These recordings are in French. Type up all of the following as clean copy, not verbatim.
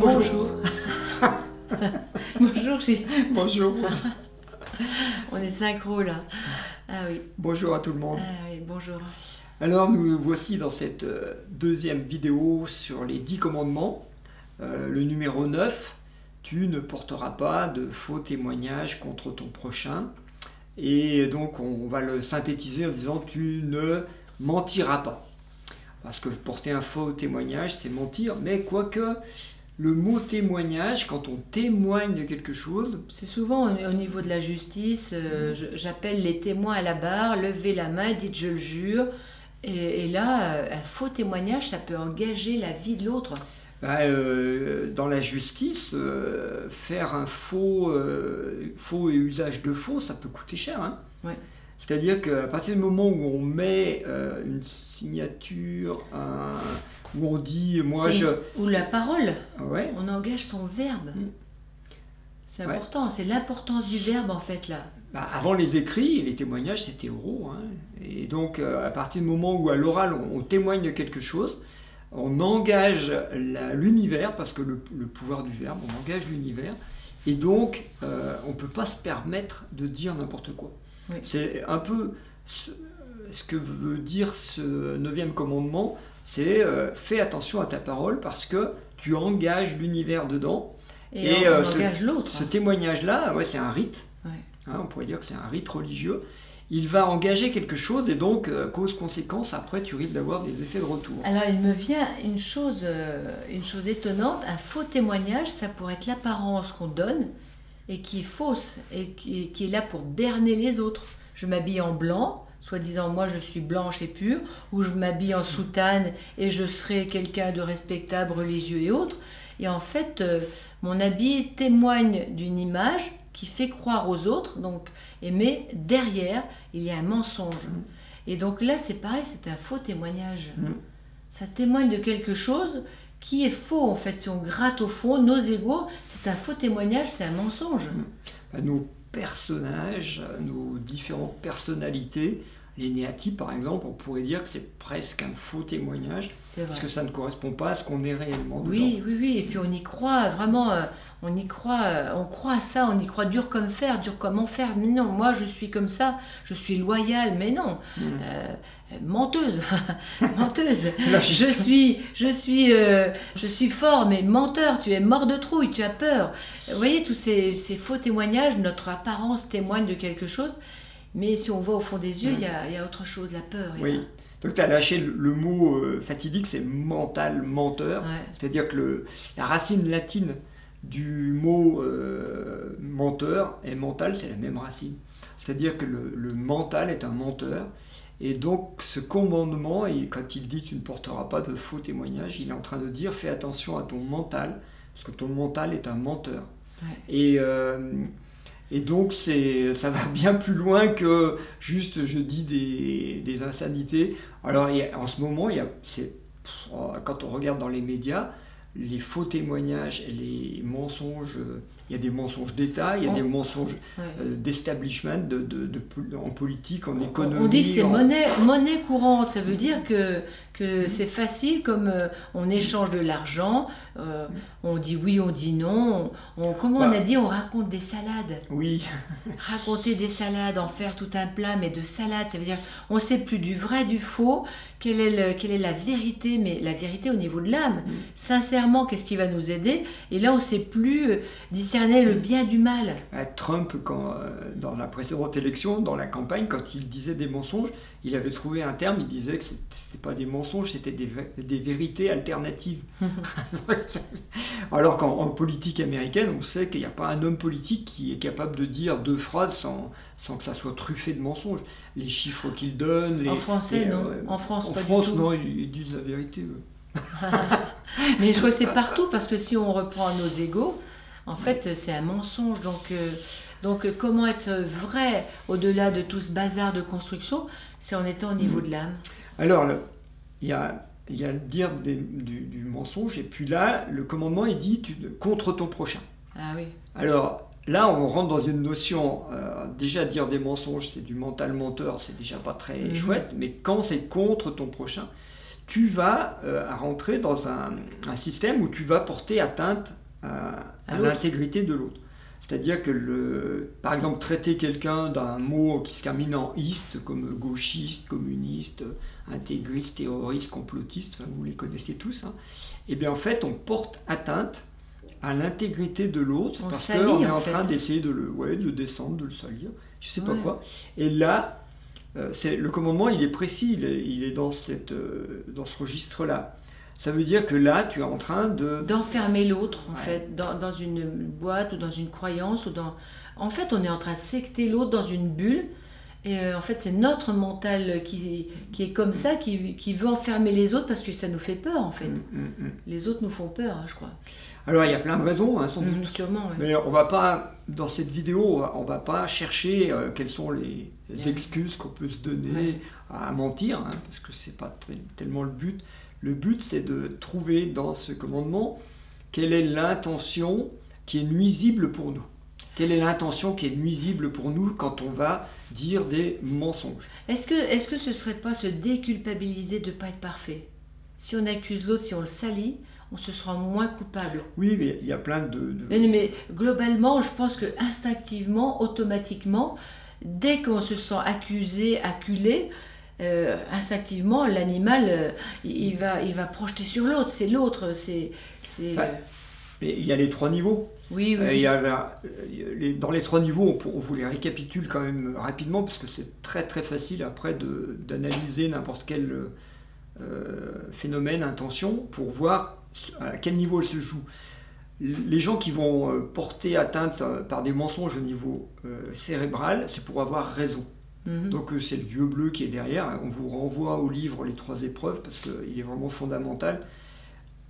Bonjour. Bonjour, Bonjour. on est synchro là. Ah oui. Bonjour à tout le monde. Ah oui, bonjour. Alors nous voici dans cette deuxième vidéo sur les 10 commandements. Le numéro 9, tu ne porteras pas de faux témoignages contre ton prochain. Et donc on va le synthétiser en disant tu ne mentiras pas. Parce que porter un faux témoignage, c'est mentir, mais quoique le mot témoignage, quand on témoigne de quelque chose... C'est souvent au niveau de la justice, j'appelle les témoins à la barre, levez la main, dites je le jure. Et là, un faux témoignage, ça peut engager la vie de l'autre. Dans la justice, faire un faux et usage de faux, ça peut coûter cher. Hein. Ouais. C'est-à-dire qu'à partir du moment où on met une signature, où on dit ou la parole, ouais. On engage son verbe. C'est important, c'est l'importance du verbe en fait là. Avant les écrits, les témoignages c'était oraux. Hein. Et donc à partir du moment où à l'oral on témoigne de quelque chose, on engage l'univers, parce que le pouvoir du verbe, on engage l'univers. Et donc on ne peut pas se permettre de dire n'importe quoi. Oui. C'est un peu ce que veut dire ce 9e commandement, c'est fais attention à ta parole parce que tu engages l'univers dedans. Et on engage l'autre. Ce témoignage-là, ouais, c'est un rite. Ouais. Hein, on pourrait dire que c'est un rite religieux. Il va engager quelque chose et donc, cause-conséquence, après tu risques d'avoir des effets de retour. Alors il me vient une chose étonnante, un faux témoignage, ça pourrait être l'apparence qu'on donne et qui est fausse et qui est là pour berner les autres. Je m'habille en blanc, soi-disant moi je suis blanche et pure, ou je m'habille en soutane et je serai quelqu'un de respectable, religieux et autres. Et en fait, mon habit témoigne d'une image qui fait croire aux autres, mais derrière, il y a un mensonge. Et donc là, c'est pareil, c'est un faux témoignage. Ça témoigne de quelque chose qui est faux, en fait. Si on gratte au fond, nos égos, c'est un faux témoignage, c'est un mensonge. Nos personnages, nos différentes personnalités, les néatypes par exemple, on pourrait dire que c'est presque un faux témoignage, parce que ça ne correspond pas à ce qu'on est réellement dedans. Oui, et puis on y croit vraiment, on croit à ça, on y croit dur comme fer, dur comme enfer. Mais non, moi je suis comme ça, je suis loyale, mais non, menteuse, menteuse. Je suis fort, mais menteur, tu es mort de trouille, tu as peur. Vous voyez, tous ces faux témoignages, notre apparence témoigne de quelque chose. Mais si on va au fond des yeux, il y a autre chose, la peur. Oui. Donc tu as lâché le mot fatidique, c'est mental, menteur. Ouais. C'est-à-dire que la racine latine du mot menteur et mental, c'est la même racine. C'est-à-dire que le mental est un menteur. Et donc ce commandement, quand il dit tu ne porteras pas de faux témoignages, il est en train de dire fais attention à ton mental, parce que ton mental est un menteur. Ouais. Et donc ça va bien plus loin que juste je dis des insanités. Alors en ce moment, quand on regarde dans les médias, les faux témoignages et les mensonges, il y a des mensonges d'État, il y a des mensonges d'establishment, en politique, en économie. On dit que c'est monnaie courante, ça veut dire que c'est facile, comme on échange de l'argent, on dit oui, on dit non, on a dit, on raconte des salades. Oui. Raconter des salades, en faire tout un plat, mais de salade, ça veut dire on ne sait plus du vrai, du faux, quelle est la vérité, mais la vérité au niveau de l'âme. Sincèrement, qu'est-ce qui va nous aider? Et là, on ne sait plus discerner le bien du mal. Trump, dans la précédente élection, dans la campagne, quand il disait des mensonges, il avait trouvé un terme, il disait que ce n'était pas des mensonges, c'était des vérités alternatives. Alors qu'en politique américaine, on sait qu'il n'y a pas un homme politique qui est capable de dire 2 phrases sans que ça soit truffé de mensonges. Les chiffres qu'il donne... En français, non. En France, pas France, du tout. Non, ils disent la vérité. Mais je crois que c'est partout, parce que si on reprend nos égos, en fait, c'est un mensonge. Donc comment être vrai au-delà de tout ce bazar de construction, c'est en étant au niveau de l'âme. Alors, il y a dire du mensonge, et puis là, le commandement, il dit contre ton prochain. Ah oui. Alors, là, on rentre dans une notion, déjà dire des mensonges, c'est du mental menteur, c'est déjà pas très chouette, mais quand c'est contre ton prochain, tu vas rentrer dans un système où tu vas porter atteinte à l'intégrité de l'autre. C'est-à-dire que, par exemple, traiter quelqu'un d'un mot qui se termine en iste, comme gauchiste, communiste, intégriste, terroriste, complotiste, enfin, vous les connaissez tous, hein, et bien en fait, on porte atteinte à l'intégrité de l'autre parce qu'on est en train d'essayer de le descendre, de le salir, je ne sais pas quoi. Et là, le commandement, il est précis, il est dans ce registre-là. Ça veut dire que là, tu es en train d'enfermer l'autre, en fait, dans une boîte ou dans une croyance. En fait, on est en train de secter l'autre dans une bulle. Et en fait, c'est notre mental qui est comme ça, qui veut enfermer les autres parce que ça nous fait peur, en fait. Les autres nous font peur, hein, je crois. Alors, il y a plein de raisons, hein, sans doute. Sûrement, ouais. Mais on va pas, dans cette vidéo, on va pas chercher quelles sont les excuses qu'on peut se donner à mentir, hein, parce que c'est pas tellement le but. Le but, c'est de trouver dans ce commandement quelle est l'intention qui est nuisible pour nous. Quelle est l'intention qui est nuisible pour nous quand on va dire des mensonges? Est-ce que ce ne serait pas se déculpabiliser de ne pas être parfait? Si on accuse l'autre, si on le salit, on se sera moins coupable. Oui, mais il y a plein de... Mais globalement, je pense que instinctivement, automatiquement, dès qu'on se sent accusé, acculé, instinctivement, l'animal, il va projeter sur l'autre. C'est l'autre, Mais il y a les 3 niveaux. Oui, oui. Dans les 3 niveaux, on vous les récapitule quand même rapidement, parce que c'est très très facile après d'analyser n'importe quel phénomène, intention, pour voir à quel niveau elle se joue. Les gens qui vont porter atteinte par des mensonges au niveau cérébral, c'est pour avoir raison. Donc c'est le vieux bleu qui est derrière. On vous renvoie au livre Les 3 épreuves parce qu'il est vraiment fondamental.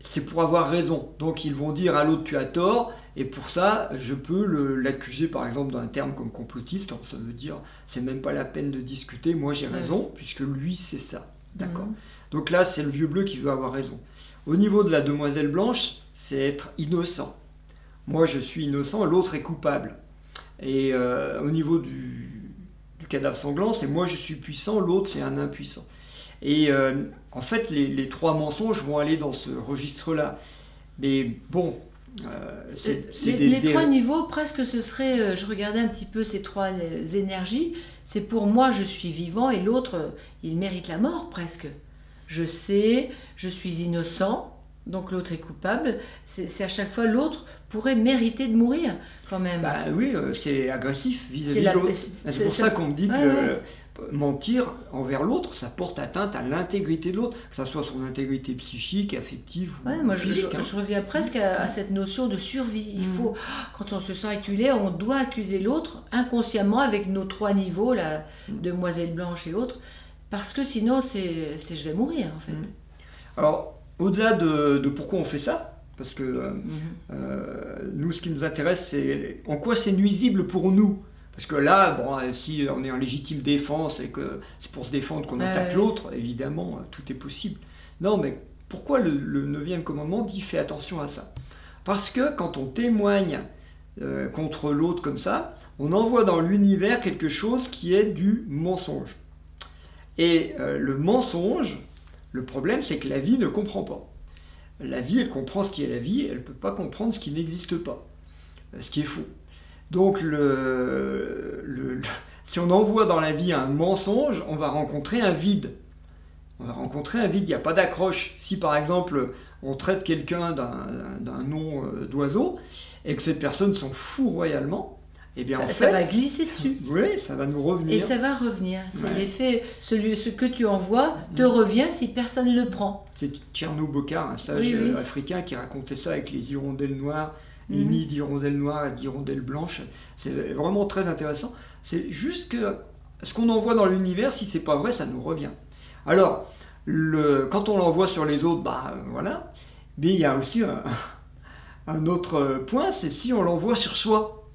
C'est pour avoir raison. Donc ils vont dire à l'autre tu as tort, et pour ça je peux l'accuser par exemple d'un terme comme complotiste. Alors, ça veut dire c'est même pas la peine de discuter, moi j'ai raison, puisque lui c'est ça. D'accord. Donc là c'est le vieux bleu qui veut avoir raison. Au niveau de la demoiselle blanche, c'est être innocent. Moi je suis innocent, l'autre est coupable. Et au niveau du cadavre sanglant, c'est moi je suis puissant, l'autre c'est un impuissant. Et en fait, les 3 mensonges vont aller dans ce registre-là. Mais bon, les 3 niveaux, presque ce serait, je regardais un petit peu ces 3 énergies, c'est pour moi je suis vivant et l'autre, il mérite la mort presque. Je sais, je suis innocent, donc l'autre est coupable. C'est à chaque fois l'autre pourrait mériter de mourir quand même. Bah oui, c'est agressif vis-à-vis de l'autre. C'est pour ça qu'on me dit que mentir envers l'autre, ça porte atteinte à l'intégrité de l'autre, que ce soit son intégrité psychique, affective ou physique. Je reviens presque à cette notion de survie. Il faut, quand on se sent acculé, on doit accuser l'autre inconsciemment avec nos 3 niveaux, la demoiselle blanche et autres, parce que sinon c'est je vais mourir en fait. Alors, au-delà de pourquoi on fait ça, parce que nous, ce qui nous intéresse, c'est en quoi c'est nuisible pour nous. Parce que là, bon, si on est en légitime défense et que c'est pour se défendre qu'on attaque l'autre, évidemment, tout est possible. Non, mais pourquoi le 9e commandement dit « fais attention à ça » ? Parce que quand on témoigne contre l'autre comme ça, on envoie dans l'univers quelque chose qui est du mensonge. Et le mensonge, le problème, c'est que la vie ne comprend pas. La vie, elle comprend ce qui est la vie, elle ne peut pas comprendre ce qui n'existe pas, ce qui est faux. Donc, si on envoie dans la vie un mensonge, on va rencontrer un vide. On va rencontrer un vide, il n'y a pas d'accroche. Si par exemple, on traite quelqu'un d'un nom d'oiseau, et que cette personne s'en fout royalement, eh bien ça va glisser dessus. Oui, ça va nous revenir. Et ça va revenir. C'est l'effet, ce que tu envoies te revient si personne ne le prend. C'est Tcherno Bokar, un sage africain, qui racontait ça avec les hirondelles noires. Les nids d'hirondelles noires et d'hirondelles blanches. C'est vraiment très intéressant. C'est juste que ce qu'on envoie dans l'univers, si c'est pas vrai, ça nous revient. Alors, quand on l'envoie sur les autres, bah voilà. Mais il y a aussi un autre point, c'est si on l'envoie sur soi.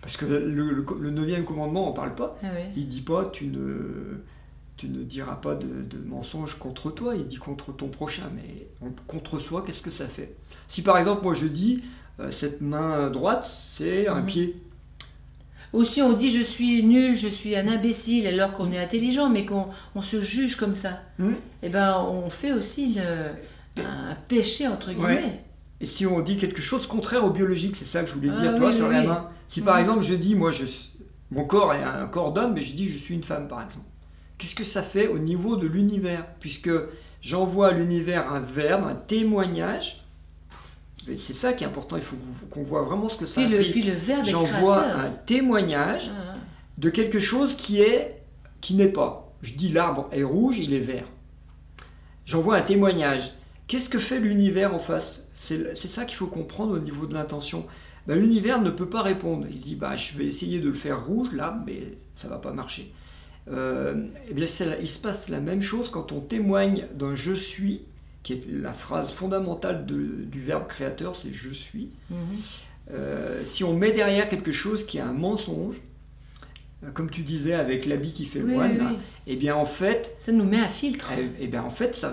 Parce que le 9e commandement, on ne parle pas. Il ne dit pas tu ne diras pas de mensonges contre toi, il dit contre ton prochain. Mais contre soi, qu'est-ce que ça fait? Si par exemple, moi je dis cette main droite, c'est un pied. Aussi, on dit je suis nul, je suis un imbécile, alors qu'on est intelligent, mais qu'on se juge comme ça. Et ben, on fait aussi un péché, entre guillemets. Ouais. Et si on dit quelque chose contraire au biologique, c'est ça que je voulais dire, toi, sur la main. Si par exemple, je dis, moi, mon corps est un corps d'homme, mais je dis, je suis une femme, par exemple. Qu'est-ce que ça fait au niveau de l'univers? Puisque j'envoie à l'univers un verbe, un témoignage. C'est ça qui est important, il faut qu'on voit vraiment ce que ça implique. Puis le verbe est J'envoie un témoignage de quelque chose qui n'est pas. Je dis l'arbre est rouge, il est vert. J'envoie un témoignage. Qu'est-ce que fait l'univers en face? C'est ça qu'il faut comprendre au niveau de l'intention. Ben, l'univers ne peut pas répondre. Il dit, bah, je vais essayer de le faire rouge là, mais ça ne va pas marcher. Eh bien, il se passe la même chose quand on témoigne d'un je suis, qui est la phrase fondamentale du verbe créateur, c'est je suis. Si on met derrière quelque chose qui est un mensonge, comme tu disais avec l'habit qui fait moine, et bien en fait, ça nous met un filtre. Et bien en fait,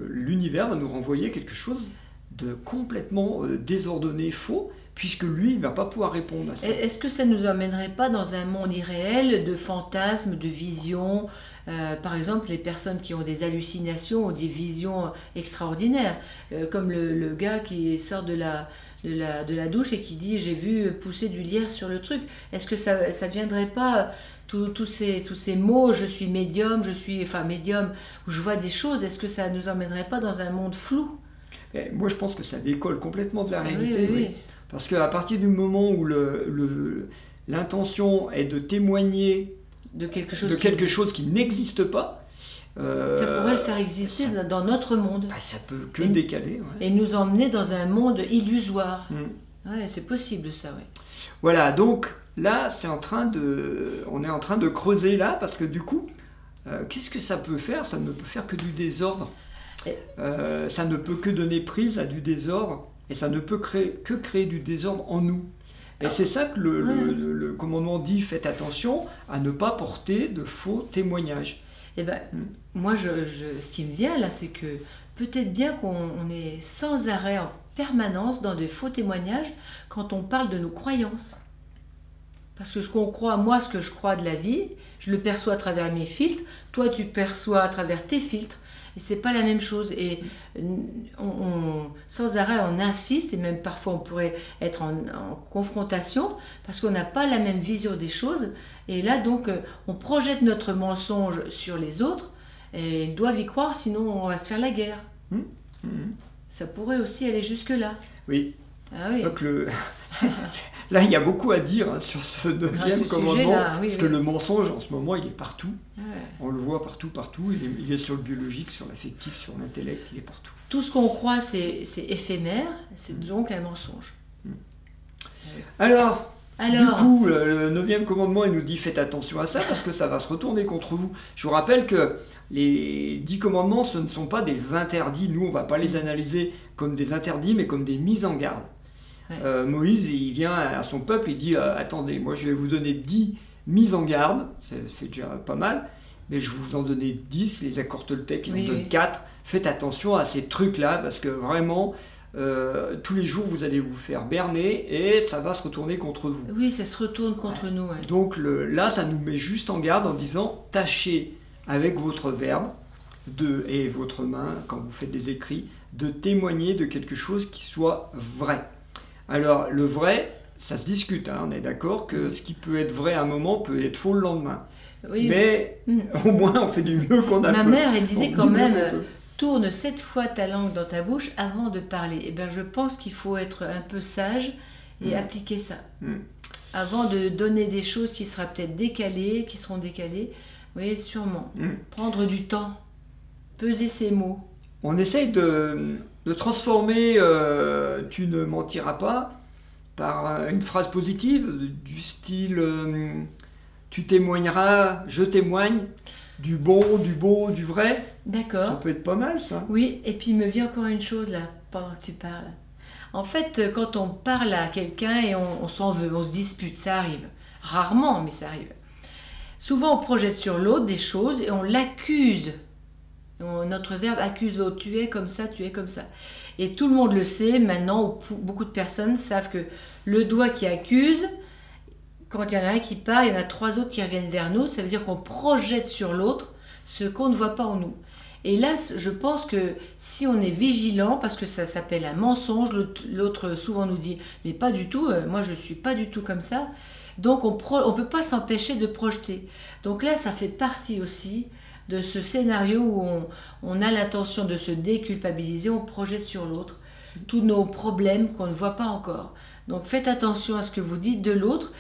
l'univers va nous renvoyer quelque chose de complètement désordonné, faux, puisque lui, il ne va pas pouvoir répondre à ça. Est-ce que ça ne nous emmènerait pas dans un monde irréel de fantasmes, de visions? Par exemple, les personnes qui ont des hallucinations ou des visions extraordinaires, comme le gars qui sort de la douche et qui dit « j'ai vu pousser du lierre sur le truc ». Est-ce que ça ne viendrait pas, tous ces mots « je suis médium »,« médium », où je vois des choses, est-ce que ça ne nous emmènerait pas dans un monde flou? Moi, je pense que ça décolle complètement de la réalité. Oui. Parce qu'à partir du moment où l'intention est de témoigner de quelque chose qui n'existe pas, ça pourrait le faire exister dans notre monde. Ça peut que décaler. Et nous emmener dans un monde illusoire. Ouais, c'est possible ça, oui. Voilà, donc là, on est en train de creuser là, parce que du coup, qu'est-ce que ça peut faire? Ça ne peut faire que du désordre. Ça ne peut que donner prise à du désordre. Et ça ne peut que créer du désordre en nous. Et c'est ça que le commandement dit, faites attention à ne pas porter de faux témoignages. Eh ben, moi, ce qui me vient là, c'est que peut-être bien qu'on est sans arrêt, en permanence, dans de faux témoignages quand on parle de nos croyances. Parce que ce qu'on croit, moi, ce que je crois de la vie, je le perçois à travers mes filtres, toi, tu perçois à travers tes filtres. Et c'est pas la même chose. Et sans arrêt, on insiste, et même parfois on pourrait être en confrontation, parce qu'on n'a pas la même vision des choses. Et là, donc, on projette notre mensonge sur les autres, et ils doivent y croire, sinon on va se faire la guerre. Ça pourrait aussi aller jusque-là. Oui. Ah oui. Donc là, il y a beaucoup à dire sur ce 9e commandement, parce que le mensonge, en ce moment, il est partout. On le voit partout. Il est sur le biologique, sur l'affectif, sur l'intellect, il est partout. Tout ce qu'on croit, c'est éphémère, c'est donc un mensonge. Alors, du coup, le 9e commandement, il nous dit faites attention à ça, parce que ça va se retourner contre vous. Je vous rappelle que les 10 commandements, ce ne sont pas des interdits. Nous, on ne va pas les analyser comme des interdits, mais comme des mises en garde. Moïse, il vient à son peuple, il dit attendez, moi je vais vous donner 10 mises en garde, ça fait déjà pas mal, mais je vais vous en donner 10, les accords Toltec, ils en donnent 4. Faites attention à ces trucs-là, parce que vraiment, tous les jours, vous allez vous faire berner et ça va se retourner contre vous. Oui, ça se retourne contre nous. Ouais. Donc là, ça nous met juste en garde en disant tâchez avec votre verbe et votre main, quand vous faites des écrits, de témoigner de quelque chose qui soit vrai. Alors, le vrai, ça se discute, on est d'accord que ce qui peut être vrai à un moment peut être faux le lendemain. Oui, mais au moins, on fait du mieux qu'on a. Ma mère, elle disait quand même, tourne 7 fois ta langue dans ta bouche avant de parler. Eh bien, je pense qu'il faut être un peu sage et appliquer ça. Avant de donner des choses qui seront peut-être décalées, qui seront décalées. Oui, sûrement. Prendre du temps, peser ses mots. On essaye de transformer tu ne mentiras pas par une phrase positive du style tu témoigneras, je témoigne, du bon, du beau, du vrai. D'accord. Ça peut être pas mal ça. Oui, et puis il me vient encore une chose là, pendant que tu parles. En fait, quand on parle à quelqu'un et on s'en veut, on se dispute, ça arrive. Rarement, mais ça arrive. Souvent, on projette sur l'autre des choses et on l'accuse. Notre verbe accuse l'autre, tu es comme ça, tu es comme ça. Et tout le monde le sait maintenant, beaucoup de personnes savent que le doigt qui accuse quand il y en a un qui part, il y en a 3 autres qui reviennent vers nous, ça veut dire qu'on projette sur l'autre ce qu'on ne voit pas en nous. Et là, je pense que si on est vigilant, parce que ça s'appelle un mensonge, l'autre souvent nous dit « mais pas du tout, moi je ne suis pas du tout comme ça », donc on ne peut pas s'empêcher de projeter. Donc là, ça fait partie aussi de ce scénario où on a l'intention de se déculpabiliser, on projette sur l'autre tous nos problèmes qu'on ne voit pas encore. Donc faites attention à ce que vous dites de l'autre,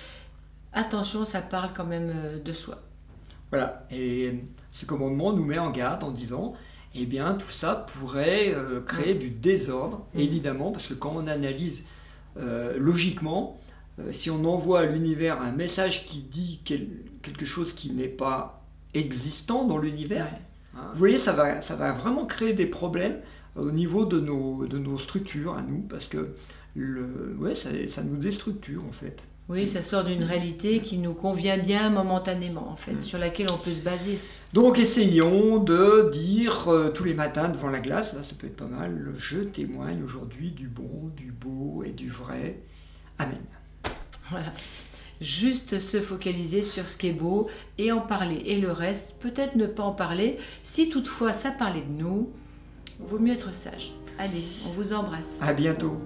attention, ça parle quand même de soi. Voilà, et ce commandement nous met en garde en disant, eh bien tout ça pourrait créer du désordre, évidemment, parce que quand on analyse logiquement, si on envoie à l'univers un message qui dit quelque chose qui n'est pas existant dans l'univers, hein, vous voyez, ça va vraiment créer des problèmes au niveau de nos structures à nous, parce que ça nous déstructure en fait. Oui, ça sort d'une réalité qui nous convient bien momentanément, en fait, sur laquelle on peut se baser. Donc, essayons de dire tous les matins devant la glace, là, ça peut être pas mal, je témoigne aujourd'hui du bon, du beau et du vrai. Amen. Voilà. Juste se focaliser sur ce qui est beau et en parler. Et le reste, peut-être ne pas en parler. Si toutefois ça parlait de nous, vaut mieux être sage. Allez, on vous embrasse. À bientôt.